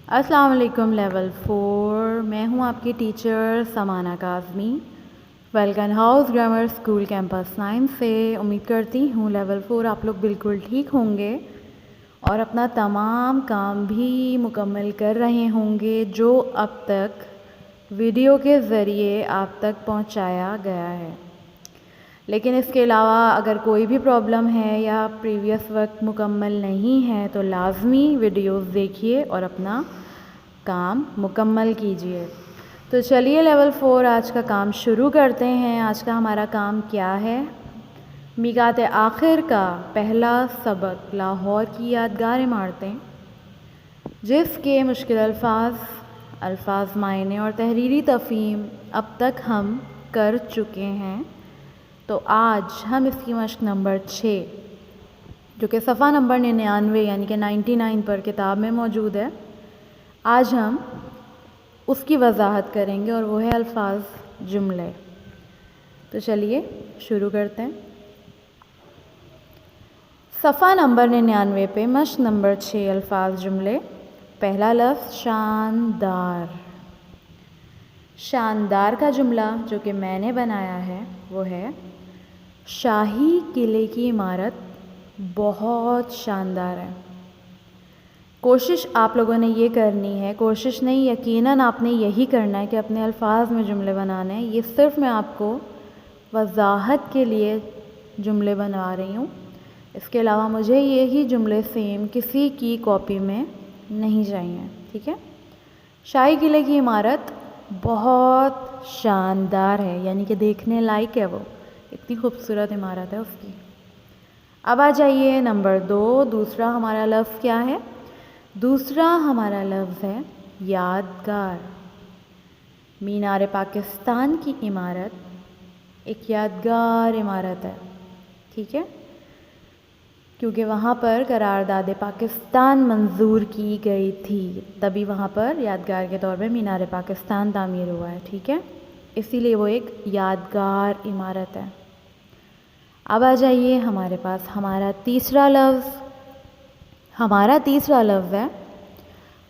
السلام علیکم لیول 4 میں ہوں آپ کی teacher Samana Kazmi Welkin House Grammar School campus 9 سے امید کرتی ہوں لیول 4 آپ لوگ بالکل ٹھیک ہوں گے اور اپنا تمام کام بھی مکمل کر رہے ہوں گے جو اب تک ویڈیو کے ذریعے آپ تک پہنچایا گیا ہے. لیکن اس کے علاوہ اگر کوئی بھی پرابلم ہے یا پریویس وقت مکمل نہیں ہے تو لازمی ویڈیوز دیکھیے اور اپنا کام مکمل کیجیے. تو چلیے لیول 4 آج کا کام شروع کرتے ہیں. آج کا ہمارا کام کیا ہے؟ میقات آخر کا پہلا سبق لاہور کی یادگار عمارتیں، جس کے مشکل الفاظ معنی اور تحریری تفہیم اب تک ہم کر چکے ہیں. تو آج ہم اس کی مشق نمبر 6 جو کہ صفحہ نمبر 99 یعنی کہ 99 پر کتاب میں موجود ہے، آج ہم اس کی وضاحت کریں گے اور وہ ہے الفاظ جملے. تو چلیے شروع کرتے ہیں. صفحہ نمبر 99 پہ مشق نمبر 6 الفاظ جملے. پہلا لفظ شاندار. شاندار کا جملہ جو کہ میں نے بنایا ہے وہ ہے شاہی قلعے کی عمارت بہت شاندار ہے. کوشش آپ لوگوں نے یہ کرنی ہے، کوشش نہیں یقیناً آپ نے یہی کرنا ہے کہ اپنے الفاظ میں جملے بنانے ہیں. یہ صرف میں آپ کو وضاحت کے لیے جملے بنا رہی ہوں. اس کے علاوہ مجھے یہی جملے سیم کسی کی کاپی میں نہیں چاہیے، ٹھیک ہے؟ شاہی قلعے کی عمارت بہت شاندار ہے یعنی کہ دیکھنے لائق ہے، وہ اتنی خوبصورت عمارت ہے اس کی. اب آ جائیے نمبر 2. دوسرا ہمارا لفظ کیا ہے؟ دوسرا ہمارا لفظ ہے یادگار. مینار پاکستان کی عمارت ایک یادگار عمارت ہے، ٹھیک ہے؟ کیونکہ وہاں پر قرارداد پاکستان منظور کی گئی تھی، تبھی وہاں پر یادگار کے طور پہ مینار پاکستان تعمیر ہوا ہے، ٹھیک ہے؟ اسی لیے وہ ایک یادگار عمارت ہے. اب آ جائیے ہمارے پاس ہمارا تیسرا لفظ. ہمارا تیسرا لفظ ہے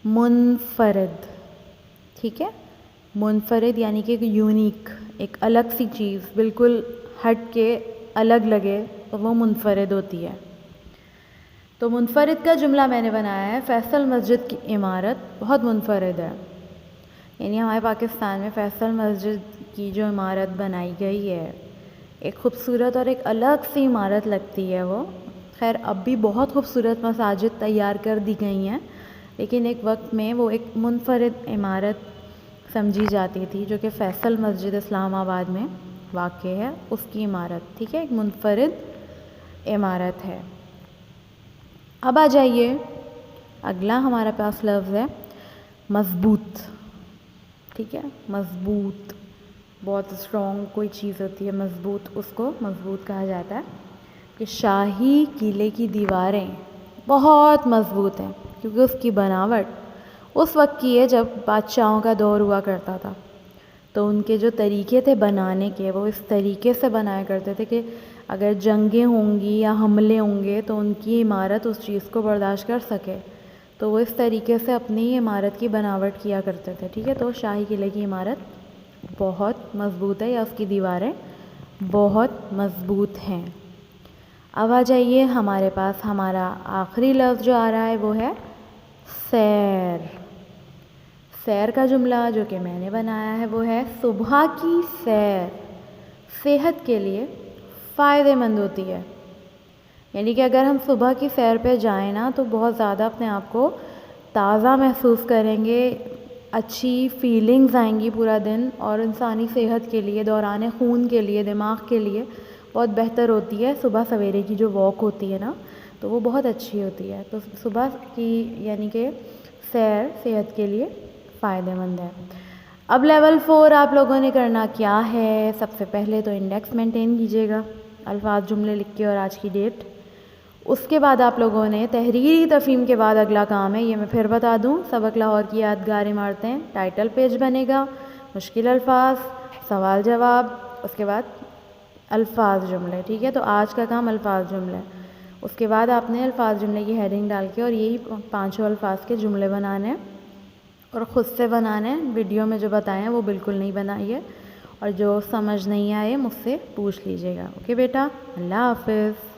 منفرد، ٹھیک ہے؟ منفرد یعنی کہ ایک یونیک، ایک الگ سی چیز بالکل ہٹ کے الگ لگے تو وہ منفرد ہوتی ہے. تو منفرد کا جملہ میں نے بنایا ہے فیصل مسجد کی عمارت بہت منفرد ہے. یعنی ہمارے پاکستان میں فیصل مسجد کی جو عمارت بنائی گئی ہے ایک خوبصورت اور ایک الگ سی عمارت لگتی ہے وہ. خیر اب بھی بہت خوبصورت مساجد تیار کر دی گئی ہیں، لیکن ایک وقت میں وہ ایک منفرد عمارت سمجھی جاتی تھی جو کہ فیصل مسجد اسلام آباد میں واقع ہے، اس کی عمارت، ٹھیک ہے؟ ایک منفرد عمارت ہے. اب آ جائیے اگلا ہمارے پاس لفظ ہے مضبوط، ٹھیک ہے؟ مضبوط بہت اسٹرانگ کوئی چیز ہوتی ہے مضبوط، اس کو مضبوط کہا جاتا ہے. کہ شاہی قلعے کی دیواریں بہت مضبوط ہیں کیونکہ اس کی بناوٹ اس وقت کی ہے جب بادشاہوں کا دور ہوا کرتا تھا. تو ان کے جو طریقے تھے بنانے کے وہ اس طریقے سے بنایا کرتے تھے کہ اگر جنگیں ہوں گی یا حملے ہوں گے تو ان کی عمارت اس چیز کو برداشت کر سکے. تو وہ اس طریقے سے اپنی عمارت کی بناوٹ کیا کرتے تھے، ٹھیک ہے؟ تو شاہی قلعے کی عمارت بہت مضبوط ہے یا اس کی دیواریں بہت مضبوط ہیں. اب آ جائیے ہمارے پاس ہمارا آخری لفظ جو آ رہا ہے وہ ہے سیر. سیر کا جملہ جو کہ میں نے بنایا ہے وہ ہے صبح کی سیر صحت کے لیے فائدہ مند ہوتی ہے. یعنی کہ اگر ہم صبح کی سیر پہ جائیں نا تو بہت زیادہ اپنے آپ کو تازہ محسوس کریں گے، اچھی فیلنگز آئیں گی پورا دن، اور انسانی صحت کے لیے، دوران خون کے لیے، دماغ کے لیے بہت بہتر ہوتی ہے. صبح سویرے کی جو واک ہوتی ہے نا تو وہ بہت اچھی ہوتی ہے. تو صبح کی یعنی کہ سیر صحت کے لیے فائدہ مند ہے. اب لیول 4 آپ لوگوں نے کرنا کیا ہے؟ سب سے پہلے تو انڈیکس مینٹین کیجیے گا، الفاظ جملے لکھ کے اور آج کی ڈیٹ. اس کے بعد آپ لوگوں نے تحریری تفہیم کے بعد اگلا کام ہے، یہ میں پھر بتا دوں، سبق لاہور کی یادگار عمارتیں، ٹائٹل پیج بنے گا، مشکل الفاظ، سوال جواب، اس کے بعد الفاظ جملے، ٹھیک ہے؟ تو آج کا کام الفاظ جملے. اس کے بعد آپ نے الفاظ جملے کی ہیڈنگ ڈال کے اور یہی 5 الفاظ کے جملے بنانے ہیں. اور خود سے بنانے ویڈیو میں جو بتائے ہیں وہ بالکل نہیں بنائیے، اور جو سمجھ نہیں آئے مجھ سے پوچھ لیجیے گا۔ اوکے بیٹا، اللہ حافظ۔